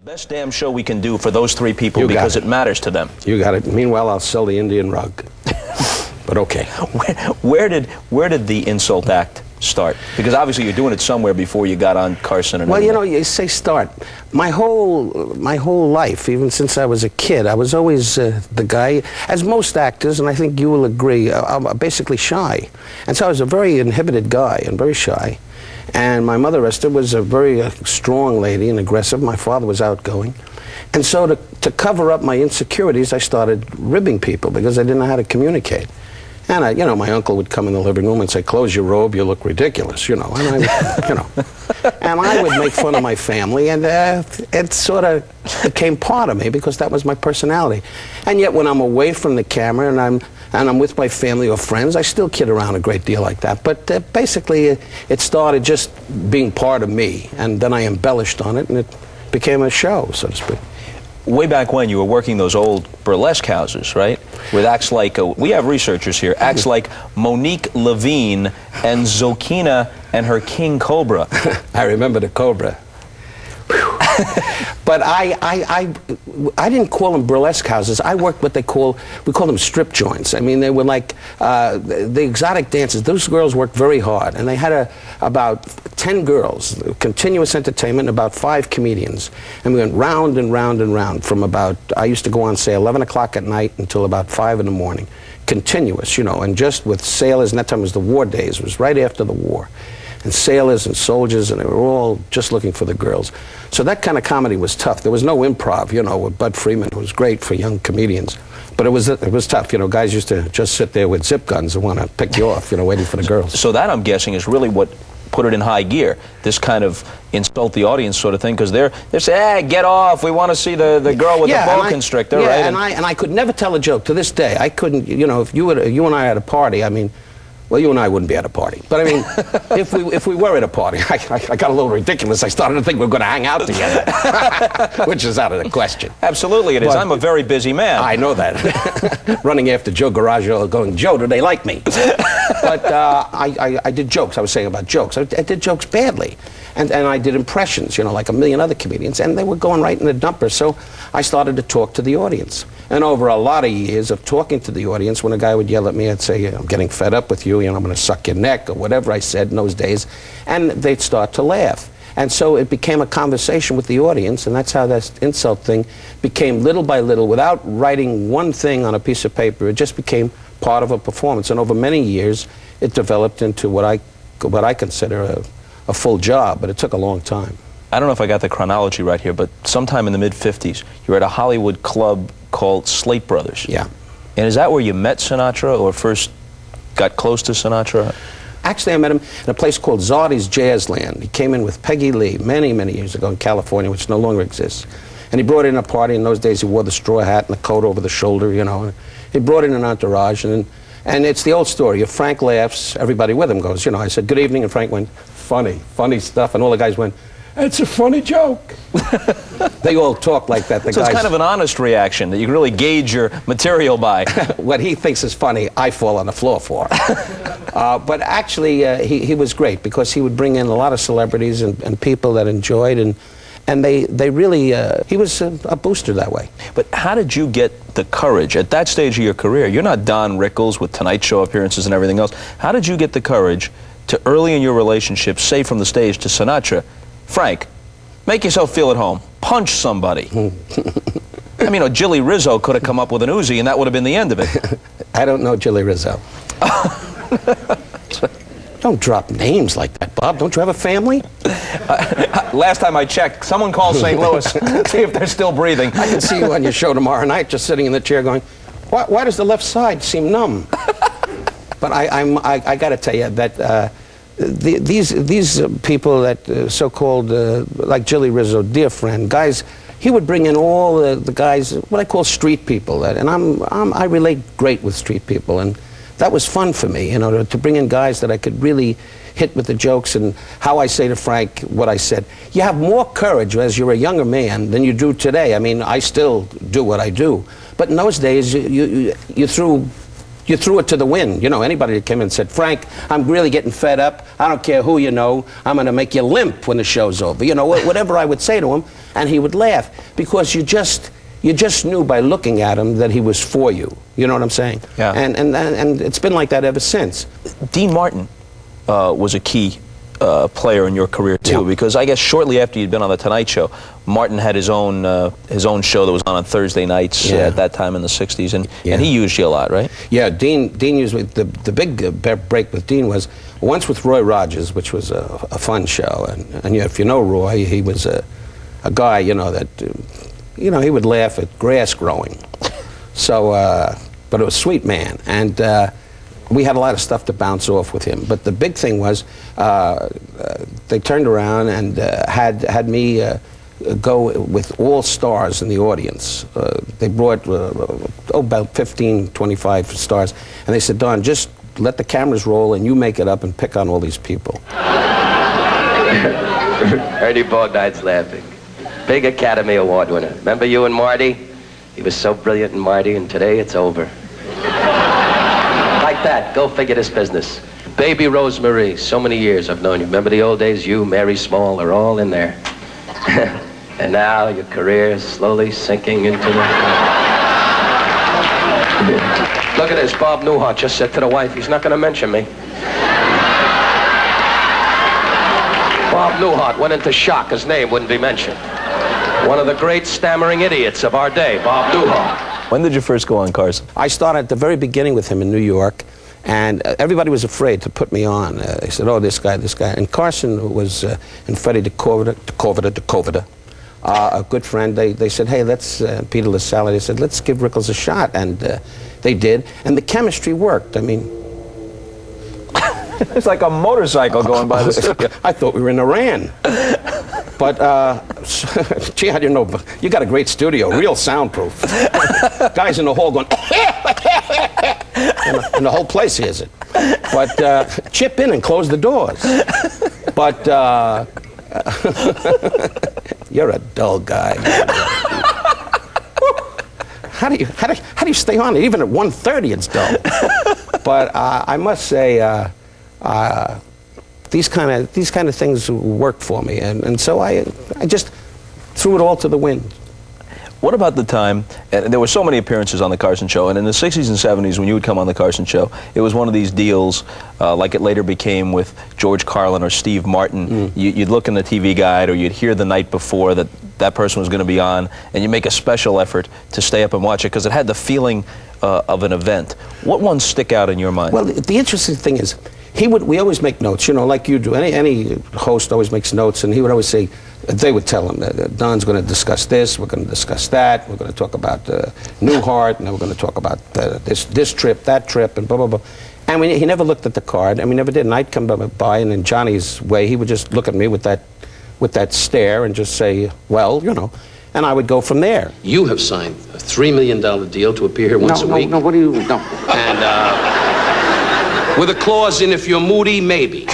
Best damn show we can do for those three people because it matters to them. You got it. Meanwhile, I'll sell the Indian rug. But okay. Where did the insult act start? Because obviously you're doing it somewhere before you got on Carson and Well, you know, you say start. My whole life, even since I was a kid, I was always the guy, as most actors, and I think you will agree, I'm basically shy. And so I was a very inhibited guy and very shy. And my mother, Esther, was a very strong lady and aggressive. My father was outgoing. And so to cover up my insecurities, I started ribbing people because I didn't know how to communicate. And you know, my uncle would come in the living room and say, "Close your robe, you look ridiculous," you know. And and I would make fun of my family, and it sort of became part of me because that was my personality. And yet, when I'm away from the camera and I'm with my family or friends, I still kid around a great deal like that. But basically, it started just being part of me, and then I embellished on it, and it became a show, so to speak. Way back when, you were working those old burlesque houses, right? With acts like, we have researchers here, acts like Monique Levine and Zokina and her King Cobra. I remember the Cobra. But I didn't call them burlesque houses. I worked what we call them strip joints. I mean, they were like the exotic dances. Those girls worked very hard, and they had about 10 girls, continuous entertainment, about 5 comedians, and we went round and round and round from about, I used to go on, say, 11 o'clock at night until about 5 in the morning, continuous, you know, and just with sailors, and that time was the war days, it was right after the war. And sailors and soldiers, and they were all just looking for the girls. So that kind of comedy was tough. There was no improv, you know, with Bud Freeman. It was great for young comedians. But it was tough. You know, guys used to just sit there with zip guns and want to pick you off, you know, waiting for the girls. So that, I'm guessing, is really what put it in high gear, this kind of insult the audience sort of thing, because they're saying, hey, get off, we want to see the girl with the boa constrictor, right? And I could never tell a joke. To this day, I couldn't, you know, if you and I had a party, I mean, well, you and I wouldn't be at a party. But I mean, if we were at a party, I got a little ridiculous. I started to think we were going to hang out together, which is out of the question. Absolutely it is. I'm a very busy man. I know that. Running after Joe Garaggio, going, Joe, do they like me? But I did jokes. I was saying about jokes. I did jokes badly. And I did impressions, you know, like a million other comedians, and they were going right in the dumper. So I started to talk to the audience. And over a lot of years of talking to the audience, when a guy would yell at me, I'd say, I'm getting fed up with you, you know, I'm going to suck your neck, or whatever I said in those days. And they'd start to laugh. And so it became a conversation with the audience, and that's how that insult thing became little by little, without writing one thing on a piece of paper. It just became part of a performance. And over many years, it developed into what I consider a full job, but it took a long time. I don't know if I got the chronology right here, but sometime in the mid-50s, you were at a Hollywood club called Slate Brothers. Yeah. And is that where you met Sinatra, or first got close to Sinatra? Actually, I met him in a place called Zardy's Jazzland. He came in with Peggy Lee many, many years ago in California, which no longer exists. And he brought in a party. In those days, he wore the straw hat and the coat over the shoulder, you know. He brought in an entourage, and it's the old story. If Frank laughs, everybody with him goes, you know. I said, good evening, and Frank went, funny stuff, and all the guys went, it's a funny joke. They all talk like that. So it's kind of an honest reaction that you can really gauge your material by. What he thinks is funny, I fall on the floor for. But actually, he was great because he would bring in a lot of celebrities and people that enjoyed, and they really, he was a booster that way. But how did you get the courage at that stage of your career? You're not Don Rickles with Tonight Show appearances and everything else. How did you get the courage to, early in your relationship, say from the stage to Sinatra, Frank, make yourself feel at home. Punch somebody. I mean, Jilly Rizzo could have come up with an Uzi, and that would have been the end of it. I don't know Jilly Rizzo. Don't drop names like that, Bob. Don't you have a family? Last time I checked, someone called St. Louis. See if they're still breathing. I can see you on your show tomorrow night, just sitting in the chair going, why does the left side seem numb? But I got to tell you that these people that so-called, like Jilly Rizzo, dear friend, guys, he would bring in all the guys, what I call street people, and I relate great with street people, and that was fun for me, you know, to bring in guys that I could really hit with the jokes, and how I say to Frank what I said. You have more courage as you're a younger man than you do today. I mean, I still do what I do, but in those days, you threw you threw it to the wind. You know, anybody that came in and said, Frank, I'm really getting fed up. I don't care who you know. I'm going to make you limp when the show's over. You know, whatever I would say to him, and he would laugh because you just knew by looking at him that he was for you. You know what I'm saying? Yeah. And it's been like that ever since. Dean Martin was a key player in your career too, Yeah. because I guess shortly after you'd been on the Tonight Show, Martin had his own show that was on Thursday nights at that time in the '60s, and he used you a lot, right? Yeah, Dean used me. The big break with Dean was once with Roy Rogers, which was a fun show, and if you know Roy, he was a guy, you know, that he would laugh at grass growing. So, but it was a sweet man, and we had a lot of stuff to bounce off with him. But the big thing was they turned around and had me go with all stars in the audience. They brought about 15, 25 stars, and they said, Don, just let the cameras roll and you make it up and pick on all these people. Ernie Bognigh's laughing. Big Academy Award winner. Remember you and Marty? He was so brilliant in Marty, and today it's over. Like that, go figure this business. Baby Rosemary, so many years I've known you. Remember the old days? You, Mary Small, they're all in there. And now your career is slowly sinking into the... Look at this, Bob Newhart just said to the wife, he's not going to mention me. Bob Newhart went into shock, his name wouldn't be mentioned. One of the great stammering idiots of our day, Bob Newhart. When did you first go on Carson? I started at the very beginning with him in New York, and everybody was afraid to put me on. They said, oh, this guy. And Carson was, and Freddie DeCovida, a good friend. They said, hey, let's, Peter LaSalle, they said, let's give Rickles a shot. And they did, and the chemistry worked. I mean... It's like a motorcycle going by the studio. I thought we were in Iran. But, gee, I didn't know. You got a great studio, real soundproof. Guys in the hall going, and the whole place hears it. But chip in and close the doors. But you're a dull guy. How do you stay on it? Even at 1:30, it's dull. But I must say, these kind of things worked for me, and so I just threw it all to the wind. What about the time, and there were so many appearances on the Carson Show, and in the 60s and 70s when you would come on the Carson Show, it was one of these deals like it later became with George Carlin or Steve Martin. You'd look in the TV guide or you'd hear the night before that person was going to be on, and you make a special effort to stay up and watch it because it had the feeling of an event. What ones stick out in your mind? Well, the interesting thing is, we always make notes, you know, like you do. Any host always makes notes, and he would always say, they would tell him that Don's going to discuss this, we're going to discuss that, we're going to talk about Newhart, and then we're going to talk about this trip, that trip, and blah, blah, blah. And he never looked at the card, and we never did. And I'd come by, and in Johnny's way, he would just look at me with that stare and just say, well, you know, and I would go from there. You have signed a $3 million deal to appear here once a week. No, what do you, no. And, with a clause in if you're moody, maybe.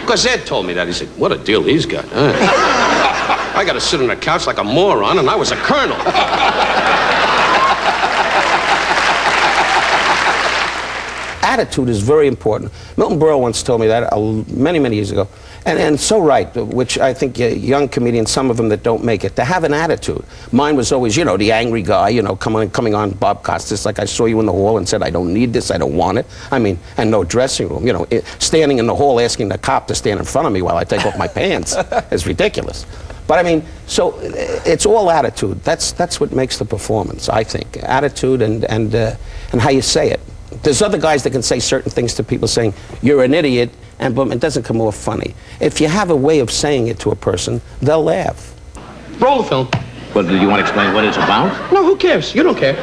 Because Ed told me that. He said, what a deal he's got. I got to sit on the couch like a moron, and I was a colonel. Attitude is very important. Milton Berle once told me that many, many years ago. And so right, which I think young comedians, some of them that don't make it, to have an attitude. Mine was always, you know, the angry guy, you know, coming on Bob Costas, like I saw you in the hall and said, I don't need this, I don't want it. I mean, and no dressing room, you know, standing in the hall asking the cop to stand in front of me while I take off my pants is ridiculous. But I mean, so it's all attitude. That's what makes the performance, I think. Attitude and how you say it. There's other guys that can say certain things to people saying, you're an idiot, and boom, it doesn't come off funny. If you have a way of saying it to a person, they'll laugh. Roll the film. Well, do you want to explain what it's about? No, who cares? You don't care.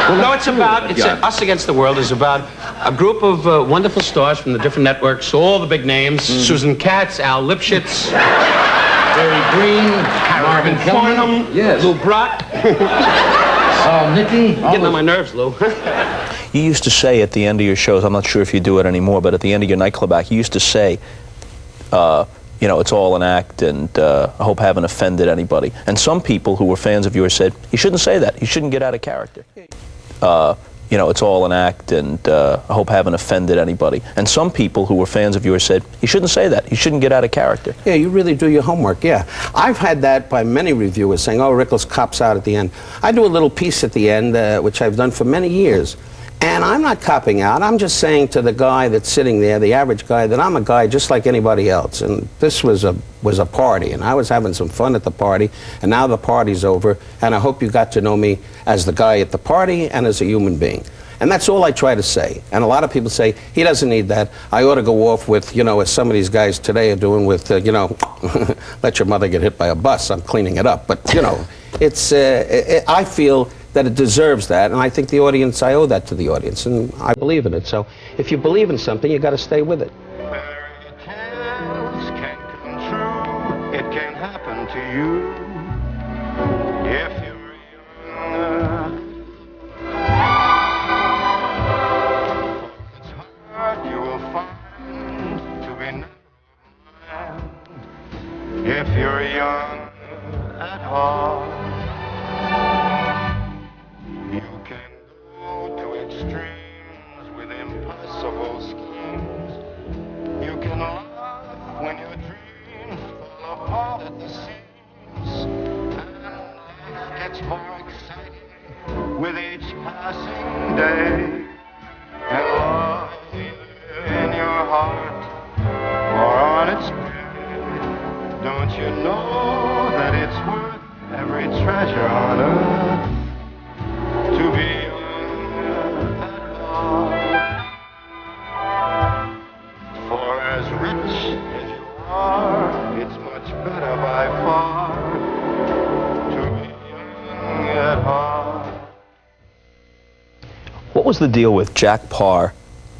No, it's about, Us Against the World is about a group of wonderful stars from the different networks, all the big names, Susan Katz, Al Lipschitz, Barry Green, Marvin Farnham, yes. Lou Brock. Nicky? Getting on my nerves, Lou. You used to say at the end of your shows, I'm not sure if you do it anymore, but at the end of your nightclub act, you used to say, you know, it's all an act, and I hope I haven't offended anybody. And some people who were fans of yours said, you shouldn't say that. You shouldn't get out of character. you know, it's all an act, and I hope I haven't offended anybody. And some people who were fans of yours said, you shouldn't say that. You shouldn't get out of character. Yeah, you really do your homework, yeah. I've had that by many reviewers saying, oh, Rickles cops out at the end. I do a little piece at the end, which I've done for many years. And I'm not copping out. I'm just saying to the guy that's sitting there, the average guy, that I'm a guy just like anybody else. And this was a party, and I was having some fun at the party, and now the party's over, and I hope you got to know me as the guy at the party and as a human being. And that's all I try to say. And a lot of people say, he doesn't need that. I ought to go off with, you know, as some of these guys today are doing with, you know, let your mother get hit by a bus. I'm cleaning it up. But, you know, it's, I feel that it deserves that, and I think the audience, I owe that to the audience, and I believe in it. So if you believe in something, you got to stay with it. Fairy tales can come true. It can happen to you if you're young. For it's hard, you will find, to be never mind if you're young at heart. You can go to extremes with impossible schemes. You can laugh when your dreams fall apart at the seams. And life gets more exciting with each passing day. And love either in your heart or on its bed. Don't you know that it's worth every treasure on earth to be young at heart? For as rich as you are, it's much better by far to be young at heart. What was the deal with Jack Parr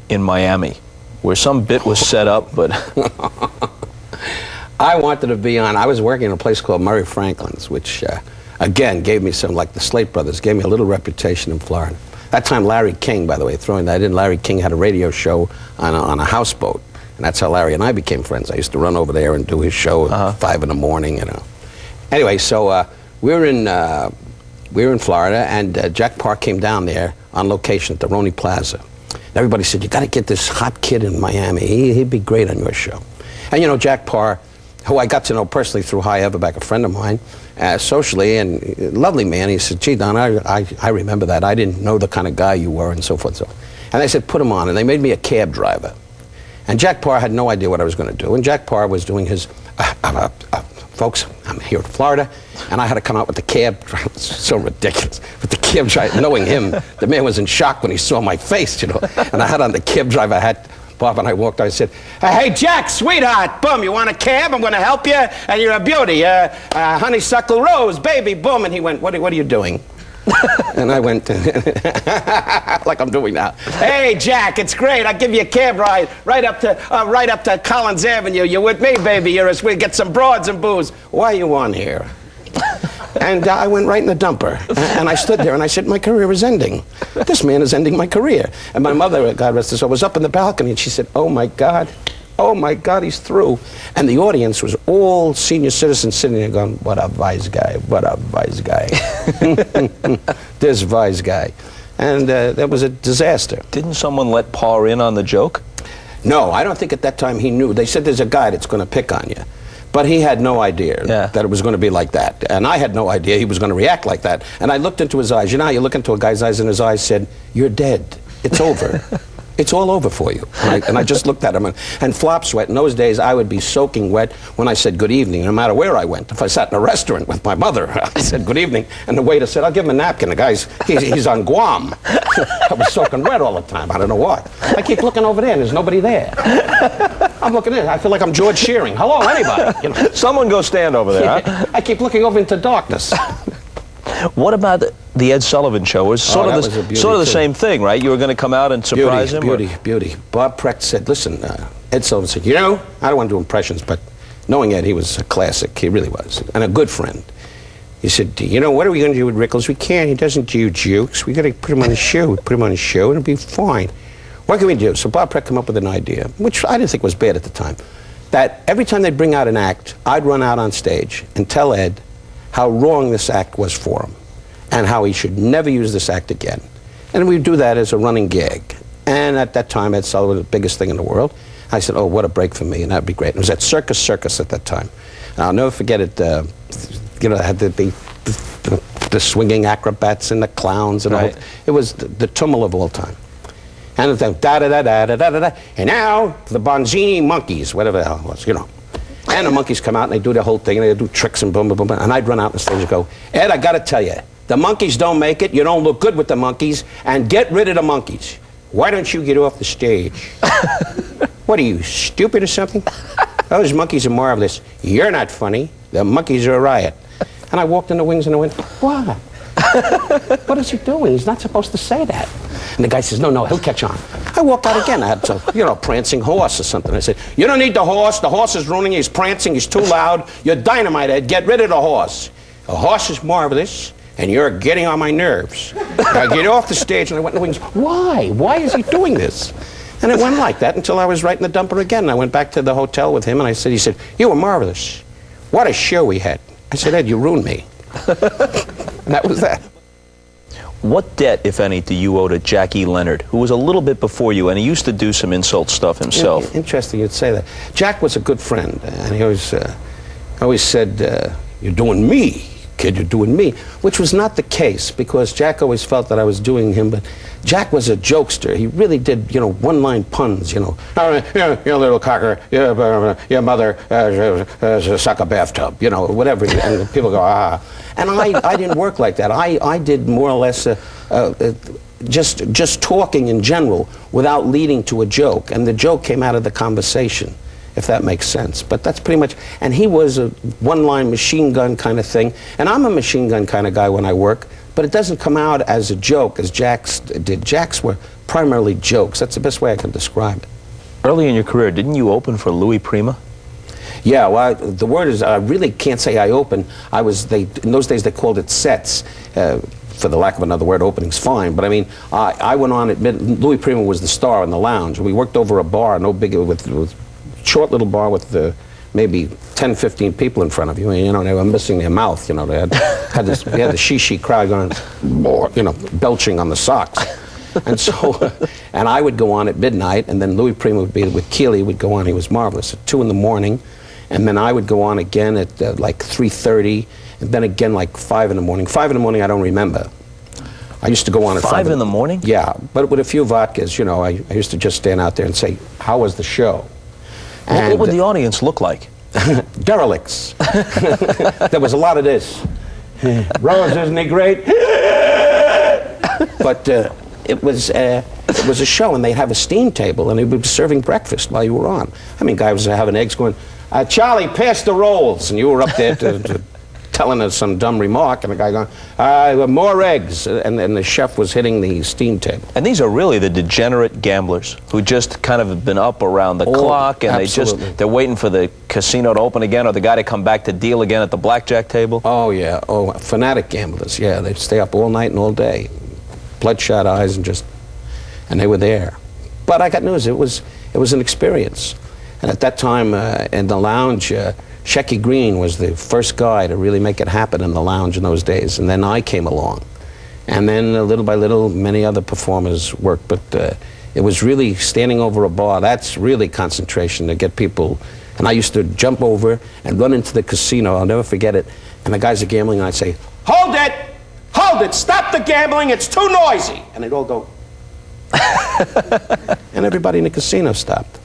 in Miami, where some bit was set up, but... I wanted to be on, I was working in a place called Murray Franklin's, which again gave me some, like the Slate Brothers, gave me a little reputation in Florida. That time Larry King, by the way, throwing that in, Larry King had a radio show on a houseboat, and that's how Larry and I became friends. I used to run over there and do his show at 5 in the morning, you know. Anyway, so we were in Florida, and Jack Parr came down there on location at the Roney Plaza. And everybody said, you got to get this hot kid in Miami. He'd be great on your show. And you know, Jack Parr, who I got to know personally through High Everback, a friend of mine, socially, and a lovely man. He said, gee, Don, I remember that. I didn't know the kind of guy you were, and so forth. So, and they said, put him on, and they made me a cab driver. And Jack Parr had no idea what I was going to do. And Jack Parr was doing his, folks, I'm here in Florida, and I had to come out with the cab driver. It's so ridiculous. With the cab driver, knowing him, the man was in shock when he saw my face, you know. And I had on the cab driver hat. Bob and I walked out and said, hey, Jack, sweetheart, boom, you want a cab? I'm going to help you, and you're a beauty. Honeysuckle rose, baby, boom. And he went, what are you doing? And I went, like I'm doing now. Hey, Jack, it's great. I'll give you a cab ride right up to Collins Avenue. You with me, baby? You're a sweet. Get some broads and booze. Why are you on here? And I went right in the dumper. And I stood there and I said, my career is ending. This man is ending my career. And my mother, God rest her soul, was up in the balcony and she said, oh my God, he's through. And the audience was all senior citizens sitting there going, what a wise guy, what a wise guy. This wise guy. And that was a disaster. Didn't someone let Parr in on the joke? No, I don't think at that time he knew. They said there's a guy that's going to pick on you. But he had no idea that it was going to be like that. And I had no idea he was going to react like that. And I looked into his eyes. You know how you look into a guy's eyes and his eyes said, you're dead. It's over. It's all over for you. And I just looked at him and flop sweat. In those days, I would be soaking wet when I said good evening, no matter where I went. If I sat in a restaurant with my mother, I said good evening. And the waiter said, I'll give him a napkin. The guy's, he's on Guam. I was soaking wet all the time. I don't know why. I keep looking over there and there's nobody there. I'm looking in. I feel like I'm George Shearing. Hello, anybody? You know. Someone go stand over there, huh? I keep looking over into darkness. What about the Ed Sullivan show? It was sort of the same thing, right? You were going to come out and surprise him? Beauty. Bob Precht said, listen, Ed Sullivan said, you know, I don't want to do impressions, but knowing Ed, he was a classic. He really was. And a good friend. He said, you know, what are we going to do with Rickles? We can't. He doesn't do jokes. We got to put him on a show. Put him on a show, and it'll be fine. What can we do? So Bob Precht came up with an idea, which I didn't think was bad at the time, that every time they'd bring out an act, I'd run out on stage and tell Ed how wrong this act was for him and how he should never use this act again. And we'd do that as a running gag. And at that time, Ed Sullivan was the biggest thing in the world. I said, oh, what a break for me, and that'd be great. It was at Circus at that time. And I'll never forget it, you know, it had the swinging acrobats and the clowns and all. It was the tumult of all time. And it's like, da-da-da-da-da-da-da, and now, the Bonzini monkeys, whatever the hell it was, you know. And the monkeys come out and they do the whole thing, and they do tricks and boom, boom, boom, and I'd run out on the stage and go, Ed, I gotta tell you, the monkeys don't make it, you don't look good with the monkeys, and get rid of the monkeys. Why don't you get off the stage? What are you, stupid or something? Those monkeys are marvelous. You're not funny. The monkeys are a riot. And I walked in the wings and I went, what? What is he doing? He's not supposed to say that. And the guy says, no, he'll catch on. I walked out again. I had some, you know, prancing horse or something. I said, you don't need the horse. The horse is ruining you. He's prancing. He's too loud. You're dynamite, Ed. Get rid of the horse. The horse is marvelous, and you're getting on my nerves. I get off the stage, and I went in the wings. Why? Why is he doing this? And it went like that until I was right in the dumper again. And I went back to the hotel with him, and he said, you were marvelous. What a show we had. I said, Ed, you ruined me. And that was that. What debt, if any, do you owe to Jackie Leonard, who was a little bit before you, and he used to do some insult stuff himself? Interesting you'd say that. Jack was a good friend, and he always said, you're doing me, kid, you're doing me, which was not the case, because Jack always felt that I was doing him, but Jack was a jokester. He really did, you know, one-line puns, you know. You little cocker, your mother suck a bathtub, you know, whatever. And people go, ah. And I didn't work like that. I did more or less just talking in general without leading to a joke. And the joke came out of the conversation, if that makes sense. But that's pretty much, and he was a one-line machine gun kind of thing. And I'm a machine gun kind of guy when I work, but it doesn't come out as a joke as Jack's did. Jack's were primarily jokes. That's the best way I can describe it. Early in your career, didn't you open for Louis Prima? Yeah, well, the word is, I really can't say I opened. In those days they called it sets. For the lack of another word, opening's fine. But I mean, I went on at Louis Prima was the star in the lounge. We worked over a bar, no big, with short little bar with maybe 10, 15 people in front of you. And, you know, they were missing their mouth. You know, they had the she crowd going, you know, belching on the socks. And so, and I would go on at midnight, and then Louis Prima would be with Keeley, would go on. He was marvelous at 2 in the morning. And then I would go on again at like 3:30, and then again like 5 in the morning. 5 in the morning, I don't remember. I used to go on at 5 in the morning? Yeah, but with a few vodkas, you know, I used to just stand out there and say, how was the show? What would the audience look like? Derelicts. There was a lot of this. Rose, isn't he great? But it was a show, and they'd have a steam table, and they would be serving breakfast while you were on. I mean, guy was having eggs going, Charlie, pass the rolls, and you were up there telling us some dumb remark, and the guy going, more eggs, and the chef was hitting the steam table. And these are really the degenerate gamblers who just kind of have been up around the clock, and they're waiting for the casino to open again, or the guy to come back to deal again at the blackjack table. Oh yeah, fanatic gamblers. Yeah, they stay up all night and all day, bloodshot eyes, and they were there. But I got news. It was an experience. And at that time, in the lounge, Shecky Green was the first guy to really make it happen in the lounge in those days. And then I came along. And then little by little, many other performers worked. But it was really standing over a bar. That's really concentration to get people. And I used to jump over and run into the casino. I'll never forget it. And the guys are gambling, and I'd say, hold it! Hold it! Stop the gambling! It's too noisy! And they'd all go. And everybody in the casino stopped.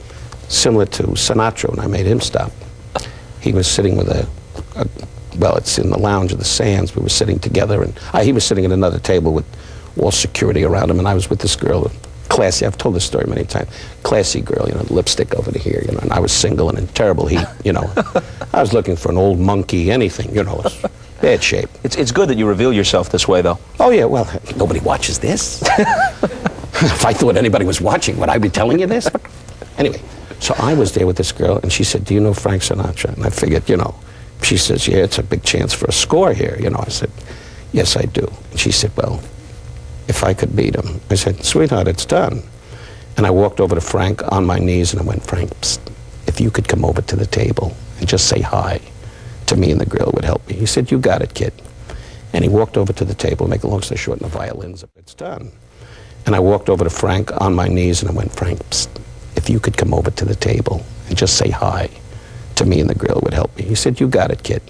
Similar to Sinatra when I made him stop. He was sitting with well, it's in the lounge of the Sands. We were sitting together, and he was sitting at another table with all security around him, and I was with this girl, classy. I've told this story many times. Classy girl, you know, lipstick over to here, you know, and I was single and in terrible heat, you know. I was looking for an old monkey, anything, you know, bad shape. It's good that you reveal yourself this way, though. Oh, yeah, well, nobody watches this. If I thought anybody was watching, would I be telling you this? Anyway. So I was there with this girl, and she said, do you know Frank Sinatra? And I figured, you know, she says, yeah, it's a big chance for a score here. You know, I said, yes, I do. And she said, well, if I could beat him. I said, sweetheart, it's done. And I walked over to Frank on my knees, and I went, Frank, psst, if you could come over to the table and just say hi to me and the girl, it would help me. He said, you got it, kid. And he walked over to the table, make a long story short, and the violins, it's done. And I walked over to Frank on my knees and I went, Frank, psst, if you could come over to the table and just say hi to me and the girl, it would help me. He said, you got it, kid.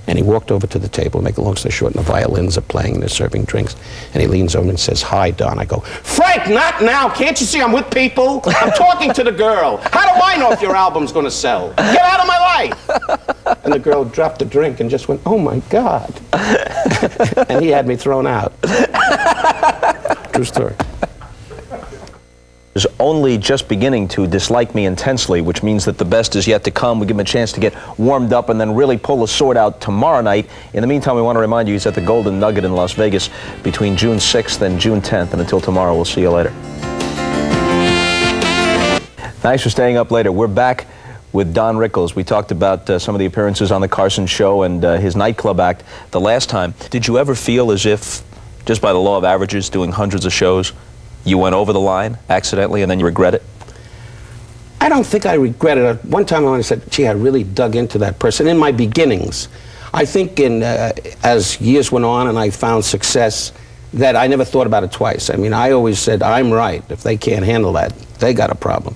And he walked over to the table, make a long story short, and the violins are playing and they're serving drinks. And he leans over and says, hi, Don. I go, Frank, not now. Can't you see I'm with people? I'm talking to the girl. How do I know if your album's going to sell? Get out of my life. And the girl dropped the drink and just went, oh, my God. And he had me thrown out. True story. Is only just beginning to dislike me intensely, which means that the best is yet to come. We give him a chance to get warmed up and then really pull the sword out tomorrow night. In the meantime, we want to remind you he's at the Golden Nugget in Las Vegas between June 6th and June 10th. And until tomorrow, we'll see you later. Thanks for staying up later. We're back with Don Rickles. We talked about some of the appearances on the Carson Show and his nightclub act the last time. Did you ever feel as if, just by the law of averages, doing hundreds of shows, you went over the line accidentally and then you regret it? I don't think I regret it. One time I said, gee, I really dug into that person in my beginnings. I think as years went on and I found success, that I never thought about it twice. I mean, I always said, I'm right. If they can't handle that, they got a problem.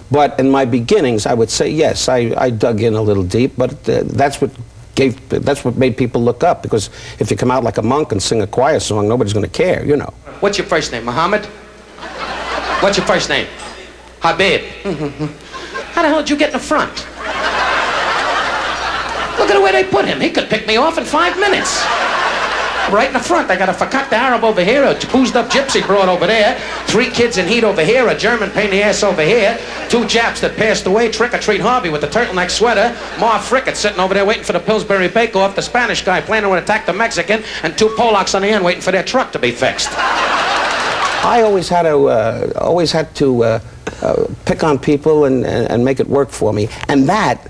But in my beginnings, I would say, yes, I dug in a little deep, but that's what made people look up, because if you come out like a monk and sing a choir song, nobody's going to care, you know. What's your first name, Muhammad? What's your first name? Habib. How the hell did you get in the front? Look at the way they put him. He could pick me off in 5 minutes. Right in the front, I got a fakakta Arab over here, a boozed up gypsy broad over there, 3 kids in heat over here, a German pain in the ass over here, 2 Japs that passed away, trick-or-treat Harvey with the turtleneck sweater, Ma Frickett sitting over there waiting for the Pillsbury bake-off, the Spanish guy planning to attack the Mexican, and 2 Polacks on the end waiting for their truck to be fixed. I always had to pick on people and make it work for me, and that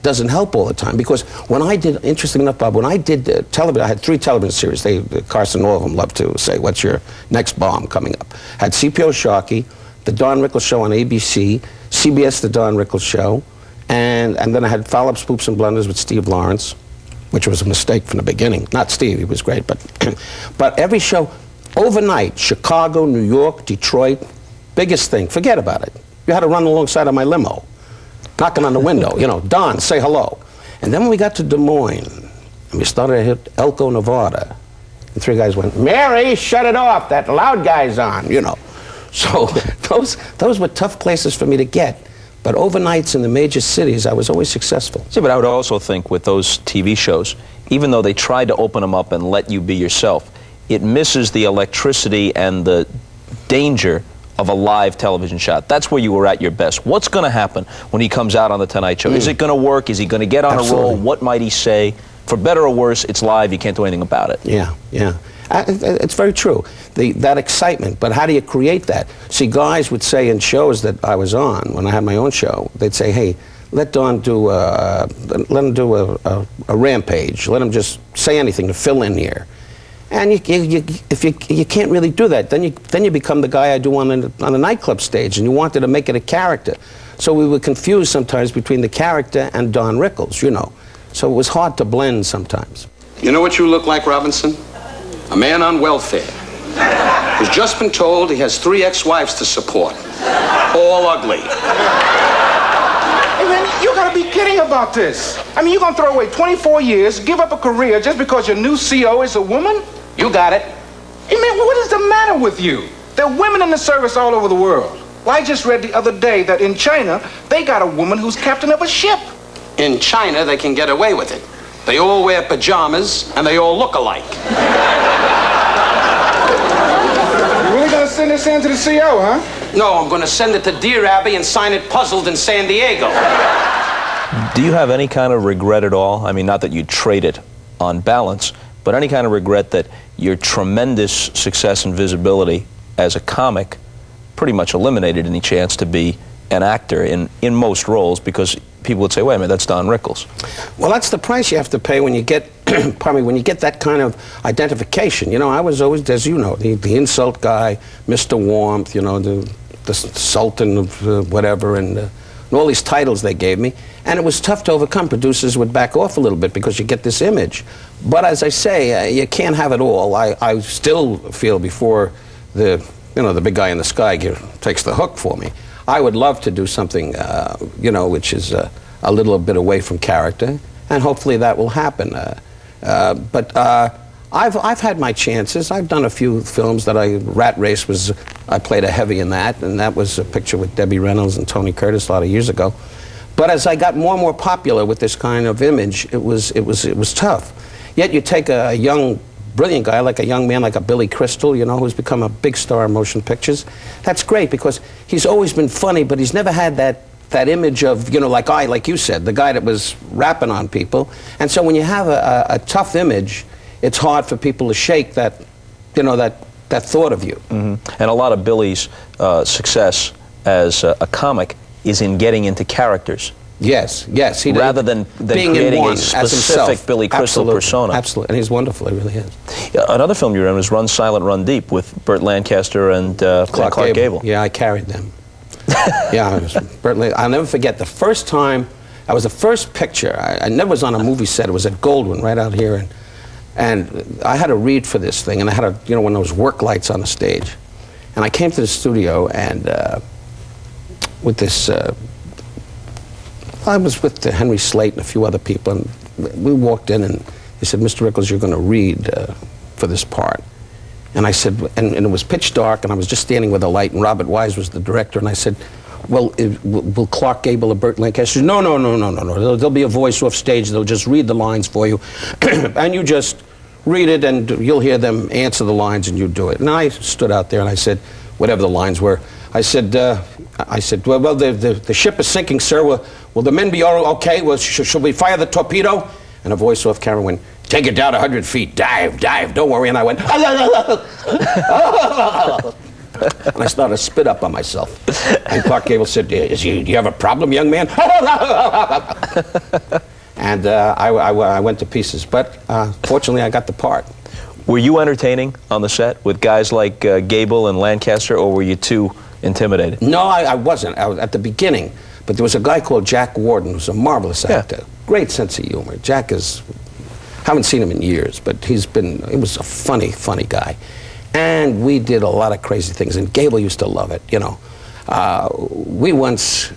doesn't help all the time, because when I did, interesting enough, Bob, when I did television, I had 3 television series. Carson, all of them loved to say, what's your next bomb coming up? Had CPO Sharkey, the Don Rickles Show on ABC, CBS The Don Rickles Show, and then I had Foul-Up Spoops and Blunders with Steve Lawrence, which was a mistake from the beginning. Not Steve, he was great, but every show, overnight, Chicago, New York, Detroit, biggest thing, forget about it. You had to run alongside of my limo, knocking on the window, you know, Don, say hello. And then when we got to Des Moines, and we started to hit Elko, Nevada, and 3 guys went, Mary, shut it off, that loud guy's on, you know. So those were tough places for me to get. But overnights in the major cities, I was always successful. See, but I would also think with those TV shows, even though they tried to open them up and let you be yourself, it misses the electricity and the danger of a live television shot. That's where you were at your best. What's going to happen when he comes out on the Tonight Show? Is it going to work? Is he going to get on Absolutely. a roll? What might he say? For better or worse, it's live. You can't do anything about it. Yeah. It's very true. That excitement, but how do you create that? See, guys would say in shows that I was on, when I had my own show, they'd say, hey, let Don do a rampage. Let him just say anything to fill in here. And if you can't really do that, then you become the guy I do on the nightclub stage, and you wanted to make it a character. So we were confused sometimes between the character and Don Rickles, you know. So it was hard to blend sometimes. You know what you look like, Robinson? A man on welfare who's just been told he has 3 ex-wives to support, all ugly. Hey, man, you gotta be kidding about this. I mean, you're gonna throw away 24 years, give up a career just because your new CO is a woman? You got it. Hey, man, what is the matter with you? There are women in the service all over the world. Well, I just read the other day that in China, they got a woman who's captain of a ship. In China, they can get away with it. They all wear pajamas, and they all look alike. You really gonna send this in to the CO, huh? No, I'm gonna send it to Dear Abby and sign it puzzled in San Diego. Do you have any kind of regret at all? I mean, not that you'd trade it on balance, but any kind of regret that your tremendous success and visibility as a comic pretty much eliminated any chance to be an actor in most roles, because people would say, wait a minute, that's Don Rickles. Well, that's the price you have to pay when you get, pardon me, when you get that kind of identification. You know, I was always, as you know, the insult guy, Mr. Warmth, you know, the Sultan of whatever, and all these titles they gave me. And it was tough to overcome. Producers would back off a little bit because you get this image. But as I say, you can't have it all. I still feel before the big guy in the sky takes the hook for me. I would love to do something, which is a little bit away from character, and hopefully that will happen. But I've had my chances. I've done a few films that Rat Race I played a heavy in that, and that was a picture with Debbie Reynolds and Tony Curtis a lot of years ago. But as I got more and more popular with this kind of image, it was tough. Yet you take a young, brilliant guy, like a young man like a Billy Crystal, who's become a big star in motion pictures. That's great because he's always been funny, but he's never had that image of, like you said, the guy that was rapping on people. And so when you have a tough image, it's hard for people to shake that thought of you. Mm-hmm. And a lot of Billy's success as a comic is in getting into characers. Yes. Rather than being creating in a specific Billy Crystal persona. Absolutely, and he's wonderful, he really is. Yeah, another film you were in was Run Silent, Run Deep with Burt Lancaster and Clark Gable. Yeah, I carried them. Yeah, I'll never forget the first time, that was the first picture. I never was on a movie set. It was at Goldwyn, right out here, and I had to read for this thing, and I had one of those work lights on the stage. And I came to the studio, and with this, I was with Henry Slate and a few other people, and we walked in, and he said, "Mr. Rickles, you're going to read for this part." And I said, and it was pitch dark, and I was just standing with a light, and Robert Wise was the director, and I said, "Well, will Clark Gable or Burt Lancaster?" No. There'll be a voice off stage. They'll just read the lines for you, and you just read it, and you'll hear them answer the lines, and you do it. And I stood out there, and I said, whatever the lines were, I said, well, the ship is sinking, sir. Will the men be all okay? Well, shall we fire the torpedo? And a voice off camera went, "Take it down 100 feet. Dive, don't worry." And I went, and I started to spit up on myself. And Clark Gable said, do you have a problem, young man? And I went to pieces. But fortunately, I got the part. Were you entertaining on the set with guys like Gable and Lancaster, or were you too intimidated? No, I wasn't. I was at the beginning. But there was a guy called Jack Warden, who's a marvelous actor. Great sense of humor. Jack haven't seen him in years, but he was a funny guy. And we did a lot of crazy things, and Gable used to love it, We once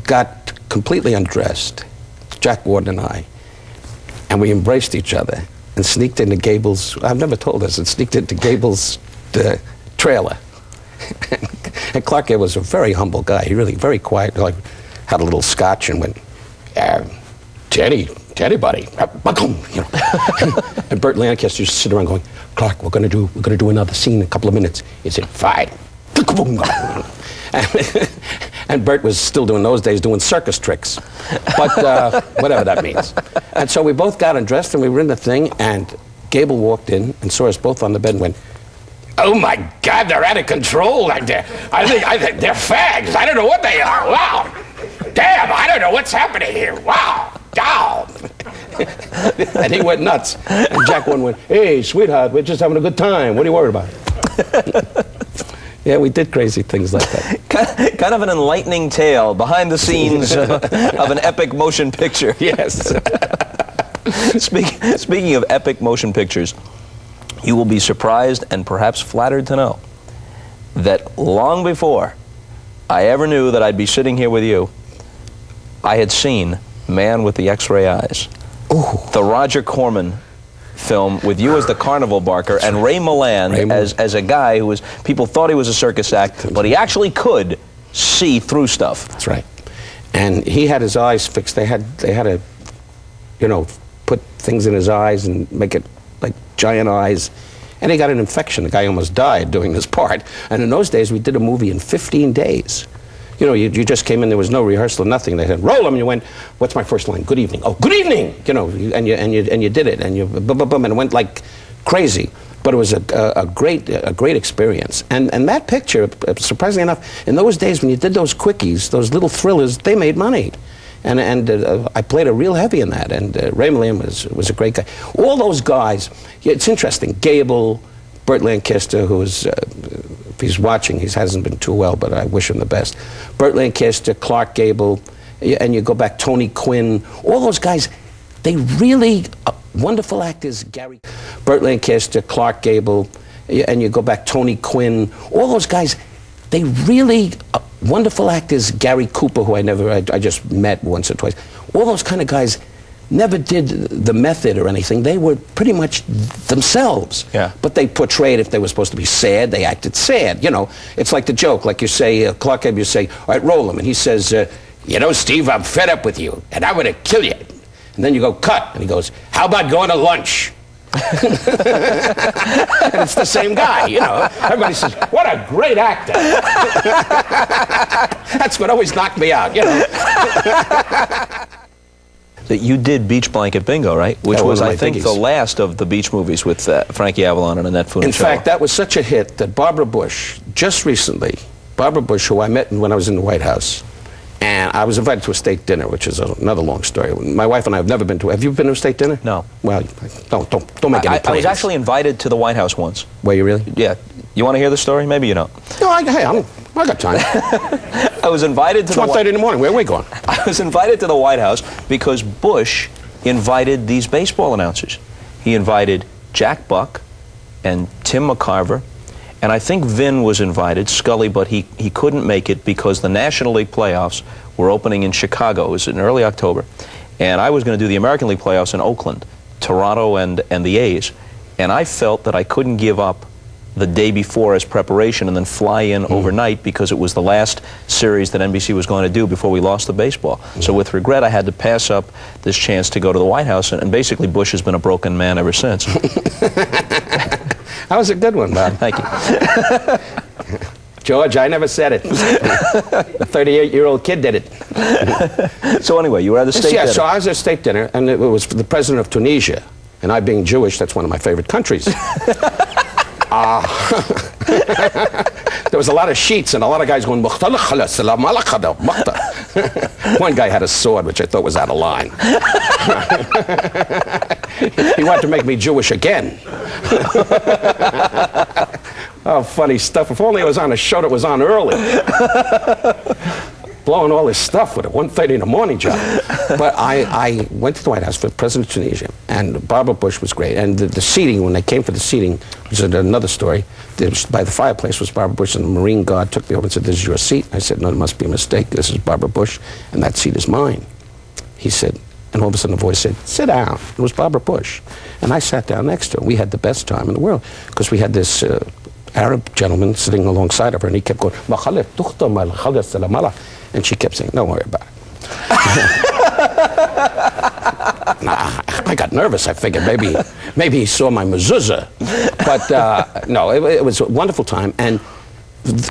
got completely undressed, Jack Warden and I, and we embraced each other and sneaked into Gable's, I've never told this, and sneaked into Gable's trailer. And Clark Gable was a very humble guy. He really, very quiet, had a little scotch and went, Teddy, buddy, and Burt Lancaster used to sit around going, "Clark, we're gonna do another scene in a couple of minutes." He said, "Fine." And Burt was still those days doing circus tricks, but whatever that means. And so we both got undressed and we were in the thing, and Gable walked in and saw us both on the bed and went, "Oh my God, they're out of control. I think they're fags. I don't know what they are. Wow. Damn, I don't know what's happening here. Wow. Down." And he went nuts. And Jack Warden went, "Hey, sweetheart, we're just having a good time. What are you worried about?" Yeah, we did crazy things like that. Kind of an enlightening tale behind the scenes of an epic motion picture. Yes. Speaking of epic motion pictures, you will be surprised and perhaps flattered to know that long before I ever knew that I'd be sitting here with you, I had seen Man with the X-Ray Eyes. Ooh. The Roger Corman film with you as the carnival barker and Ray Milland as a guy who people thought he was a circus act, but he actually could see through stuff. That's right. And he had his eyes fixed. They had to, put things in his eyes and make it like giant eyes. And he got an infection. The guy almost died doing this part. And in those days, we did a movie in 15 days. You just came in, there was no rehearsal, nothing. They said, "Roll him," and you went, "What's my first line?" "Good evening." "Oh, good evening!" And you did it, and you boom, boom, boom, and it went like crazy. But it was a great experience. And that picture, surprisingly enough, in those days when you did those quickies, those little thrillers, they made money. And I played a real heavy in that. And Ray Milland was a great guy. All those guys, it's interesting. Gable, Burt Lancaster, who's, if he's watching, he hasn't been too well, but I wish him the best. Burt Lancaster, Clark Gable, and you go back, Tony Quinn, all those guys, they really, wonderful actors, Burt Lancaster, Clark Gable, and you go back, Tony Quinn, all those guys, they really, wonderful actors, Gary Cooper, who I just met once or twice, all those kind of guys never did the method or anything. They were pretty much themselves. Yeah. But they portrayed, if they were supposed to be sad, they acted sad. You know, it's like the joke, like you say, Clark Gable, you say, all right, roll him. And he says, you know, Steve, I'm fed up with you, and I'm going to kill you. And then you go, cut. And he goes, how about going to lunch? And it's the same guy, you know. Everybody says, what a great actor. That's what always knocked me out, you know. That you did Beach Blanket Bingo, right? Which was, I think, biggies. the last of the beach movies with Frankie Avalon and Annette Funicello. In fact, that was such a hit that Barbara Bush, just recently, Barbara Bush, who I met when I was in the White House, and I was invited to a state dinner, which is another long story. My wife and I have never been to. Have you been to a state dinner? No. Well, don't make any plans. I was actually invited to the White House once. Were you really? Yeah. You want to hear the story? Maybe you don't. No, I got time. I was invited to It's 1:30 in the morning. Where are we going? I was invited to the White House because Bush invited these baseball announcers. He invited Jack Buck and Tim McCarver, and I think Vin was invited, Scully, but he couldn't make it because the National League playoffs were opening in Chicago. It was in early October. And I was going to do the American League playoffs in Oakland, Toronto, and the A's. And I felt that I couldn't give up the day before as preparation and then fly in overnight because it was the last series that NBC was going to do before we lost the baseball. So with regret, I had to pass up this chance to go to the White House, and basically Bush has been a broken man ever since. That was a good one, Bob. Thank you. George, I never said it. The 38-year-old kid did it. So anyway, you were at the state dinner. So I was at a state dinner, and it was the president of Tunisia. And I, being Jewish, that's one of my favorite countries. There was a lot of sheets and a lot of guys going, one guy had a sword, which I thought was out of line. He wanted to make me Jewish again. Oh, funny stuff. If only I was on a show that was on early. Blowing all this stuff with a 1:30 in the morning job. But I went to the White House for President of Tunisia, and Barbara Bush was great. And the seating, when they came for the seating, which is another story, by the fireplace was Barbara Bush, and the Marine Guard took me over and said, this is your seat. I said, no, it must be a mistake. This is Barbara Bush, and that seat is mine. He said, and all of a sudden the voice said, sit down. It was Barbara Bush. And I sat down next to her. We had the best time in the world, because we had this Arab gentleman sitting alongside of her, and he kept going, and she kept saying, don't worry about it. I got nervous. I figured maybe he saw my mezuzah. But no, it was a wonderful time, and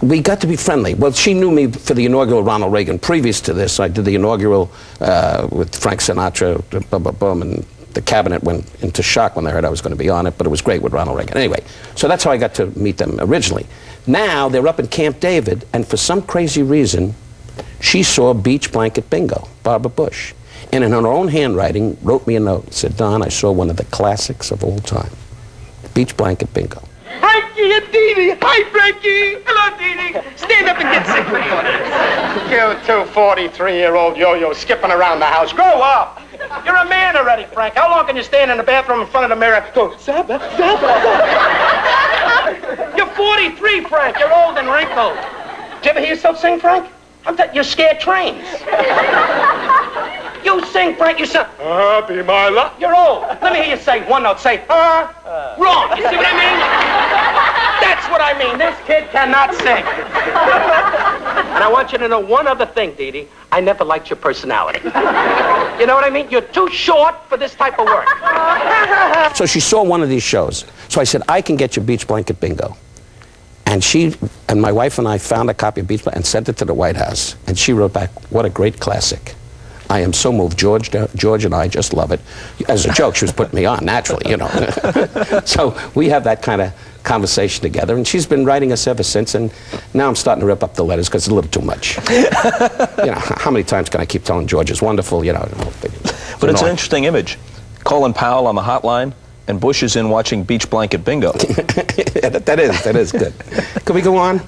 we got to be friendly. Well, she knew me for the inaugural Ronald Reagan. Previous to this, I did the inaugural with Frank Sinatra, and the cabinet went into shock when they heard I was going to be on it, but it was great with Ronald Reagan. Anyway, so that's how I got to meet them originally. Now, they're up in Camp David, and for some crazy reason, she saw Beach Blanket Bingo, Barbara Bush, and in her own handwriting wrote me a note, said, Don, I saw one of the classics of all time, Beach Blanket Bingo. Frankie and Dee Dee. Hi, Frankie. Hello, Dee Dee. Stand up and get sick. You two 43-year-old yo-yo skipping around the house. Grow up! You're a man already, Frank. How long can you stand in the bathroom in front of the mirror? Go, Saba, Saba. You're 43, Frank. You're old and wrinkled. Did you ever hear yourself sing, Frank? You're scared trains. You sing, Frank. You sing. Be my luck. You're old. Let me hear you say one note. Say, wrong. You see what I mean? That's what I mean. This kid cannot sing. And I want you to know one other thing, Dee Dee. I never liked your personality. You know what I mean? You're too short for this type of work. So she saw one of these shows. So I said, I can get you Beach Blanket Bingo. And she and my wife and I found a copy of Beach Blanket and sent it to the White House. And she wrote back, what a great classic. I am so moved. George and I just love it. As a joke, she was putting me on, naturally, you know. So we have that kind of conversation together, and she's been writing us ever since, and now I'm starting to rip up the letters because it's a little too much. You know, how many times can I keep telling George it's wonderful, you know. But it's an interesting image. Colin Powell on the hotline, and Bush is in watching Beach Blanket Bingo. Yeah, that is good. Can we go on?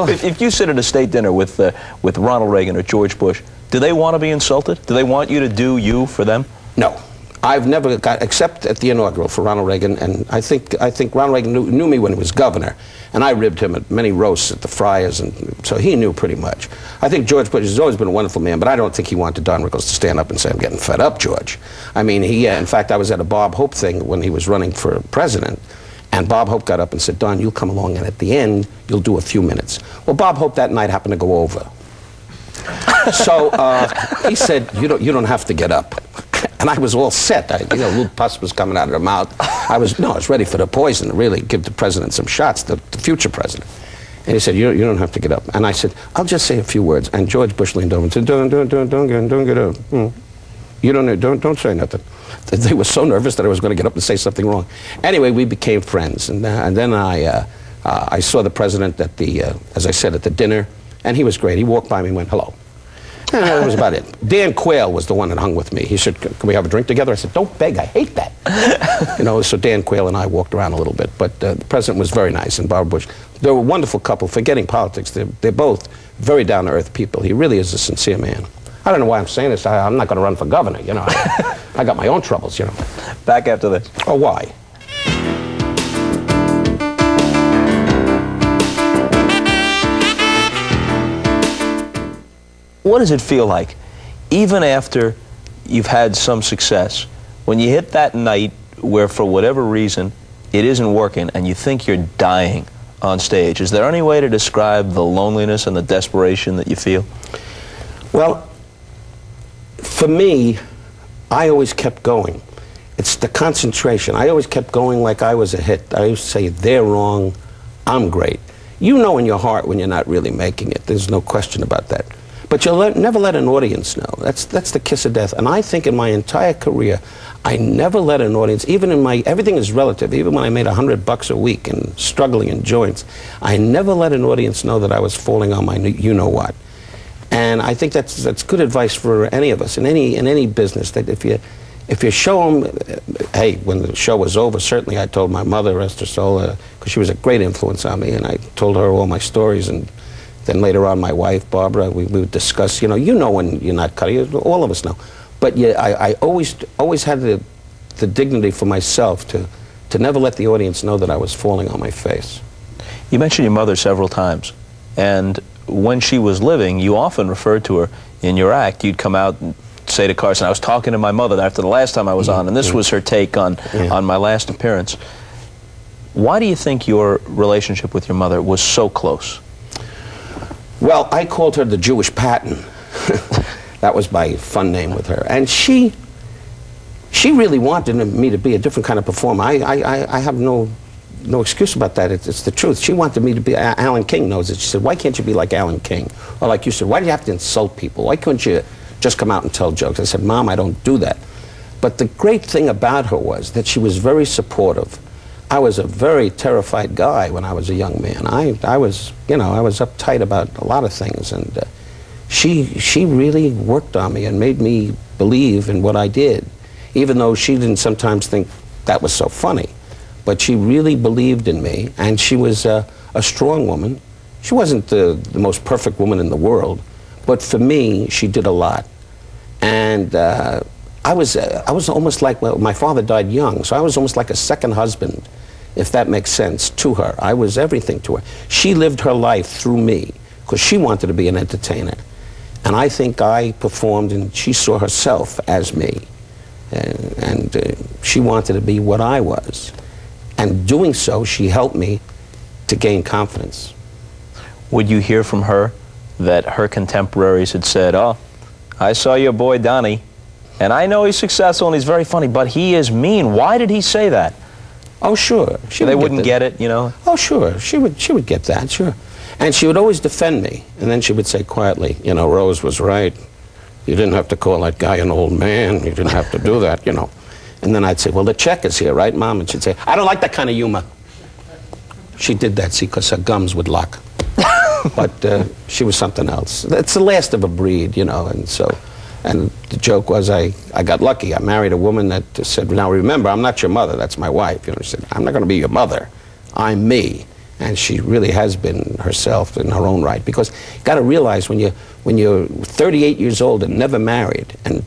If you sit at a state dinner with Ronald Reagan or George Bush, do they want to be insulted? Do they want you to do you for them? No. I've never got, except at the inaugural for Ronald Reagan, and I think Ronald Reagan knew me when he was governor, and I ribbed him at many roasts at the Friars, and so he knew pretty much. I think George Bush has always been a wonderful man, but I don't think he wanted Don Rickles to stand up and say, I'm getting fed up, George. I mean, in fact, I was at a Bob Hope thing when he was running for president, and Bob Hope got up and said, Don, you'll come along, and at the end, you'll do a few minutes. Well, Bob Hope that night happened to go over. So he said, you don't have to get up. And I was all set. A little pus was coming out of the mouth. I was ready for the poison to really give the president some shots, the future president. And he said, you don't have to get up. And I said, I'll just say a few words. And George Bush leaned over and said, don't get up. You don't say nothing. They were so nervous that I was going to get up and say something wrong. Anyway, we became friends. And then I saw the president at as I said, at the dinner. And he was great. He walked by me and went, hello. And that was about it. Dan Quayle was the one that hung with me. He said, can we have a drink together? I said, don't beg, I hate that. So Dan Quayle and I walked around a little bit. But the president was very nice, and Barbara Bush. They're a wonderful couple, forgetting politics. They're both very down-to-earth people. He really is a sincere man. I don't know why I'm saying this. I'm not going to run for governor, I got my own troubles, Back after this. Oh, why? What does it feel like, even after you've had some success, when you hit that night where, for whatever reason, it isn't working and you think you're dying on stage? Is there any way to describe the loneliness and the desperation that you feel? Well, for me, I always kept going. It's the concentration. I always kept going like I was a hit. I used to say, they're wrong, I'm great. You know in your heart when you're not really making it. There's no question about that. But you'll never let an audience know. That's the kiss of death. And I think in my entire career, I never let an audience, even in everything is relative, even when I made $100 a week and struggling in joints, I never let an audience know that I was falling on my you-know-what. And I think that's good advice for any of us in any business, that if you show them, hey, when the show was over, certainly I told my mother, rest her soul, because she was a great influence on me, and I told her all my stories, and then later on my wife, Barbara, we would discuss, you know when you're not cutting, all of us know. But yeah, I always had the dignity for myself to never let the audience know that I was falling on my face. You mentioned your mother several times, and when she was living, you often referred to her in your act. You'd come out and say to Carson, I was talking to my mother after the last time I was on, and this was her take on my last appearance. Why do you think your relationship with your mother was so close? Well, I called her the Jewish Patton. That was my fun name with her. And she really wanted me to be a different kind of performer. I have no excuse about that. It's the truth. She wanted me to be, Alan King knows it. She said, why can't you be like Alan King? Or like you said, why do you have to insult people? Why couldn't you just come out and tell jokes? I said, Mom, I don't do that. But the great thing about her was that she was very supportive. I was a very terrified guy when I was a young man. I was uptight about a lot of things, and she really worked on me and made me believe in what I did, even though she didn't sometimes think that was so funny. But she really believed in me, and she was a strong woman. She wasn't the most perfect woman in the world, but for me, she did a lot. And I was almost like, well, my father died young, so I was almost like a second husband, if that makes sense, to her. I was everything to her. She lived her life through me, because she wanted to be an entertainer. And I think I performed, and she saw herself as me. And she wanted to be what I was. And doing so, she helped me to gain confidence. Would you hear from her that her contemporaries had said, oh, I saw your boy Donnie, and I know he's successful and he's very funny, but he is mean. Why did he say that? Oh, sure. They wouldn't get it, Oh, sure. She would get that, sure. And she would always defend me. And then she would say quietly, Rose was right. You didn't have to call that guy an old man. You didn't have to do that, And then I'd say, well, the check is here, right, Mom? And she'd say, I don't like that kind of humor. She did that, see, because her gums would lock. But she was something else. It's the last of a breed, and so... And the joke was I got lucky. I married a woman that said, now remember, I'm not your mother, that's my wife. She said, I'm not going to be your mother, I'm me. And she really has been herself in her own right. Because you got to realize when you're 38 years old and never married and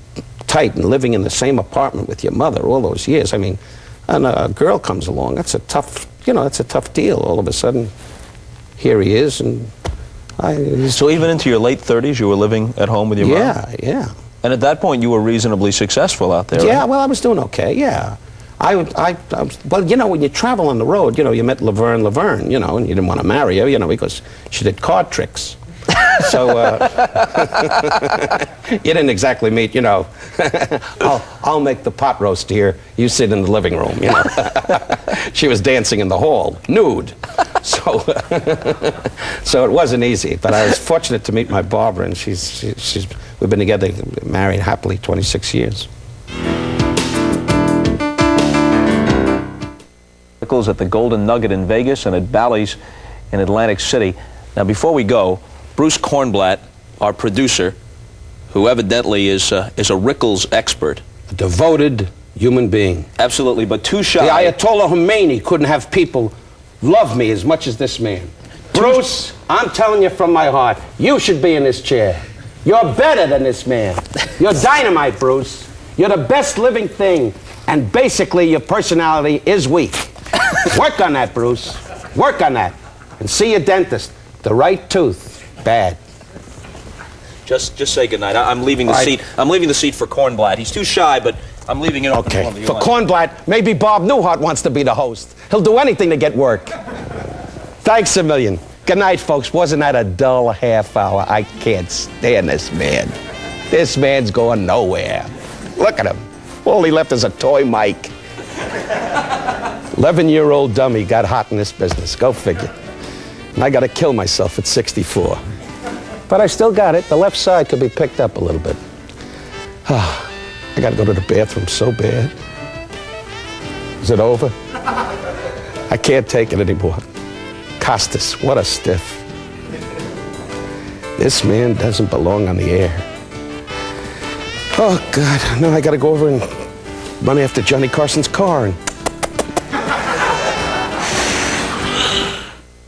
tight and living in the same apartment with your mother all those years. I mean, and a girl comes along. That's a tough, that's a tough deal. All of a sudden, here he is, and So even into your late 30s, you were living at home with your mom? Yeah. And at that point, you were reasonably successful out there, Yeah, right? well, I was doing okay, yeah. Well, when you travel on the road, you met Laverne, and you didn't want to marry her, because she did card tricks. So you didn't exactly meet, I'll make the pot roast here, you sit in the living room, She was dancing in the hall, nude. So it wasn't easy, but I was fortunate to meet my Barbara, and we've been together, married happily 26 years. Rickles at the Golden Nugget in Vegas and at Bally's in Atlantic City. Now, before we go, Bruce Kornblatt, our producer, who evidently is a Rickles expert. A devoted human being. Absolutely, but too shy. The Ayatollah Khomeini couldn't have people love me as much as this man. Bruce, I'm telling you from my heart, you should be in this chair. You're better than this man. You're dynamite, Bruce. You're the best living thing, and basically your personality is weak. Work on that, Bruce. Work on that. And see your dentist. The right tooth. Bad. Just say goodnight. I'm leaving the seat. I'm leaving the seat for Kornblatt. He's too shy, but I'm leaving it open. Okay. For Kornblatt, maybe Bob Newhart wants to be the host. He'll do anything to get work. Thanks a million. Good night, folks. Wasn't that a dull half hour? I can't stand this man. This man's going nowhere. Look at him. All he left is a toy mic. 11-year-old dummy got hot in this business. Go figure. And I got to kill myself at 64. But I still got it. The left side could be picked up a little bit. I got to go to the bathroom so bad. Is it over? I can't take it anymore. Costas, what a stiff. This man doesn't belong on the air. Oh, God. Now I got to go over and run after Johnny Carson's car and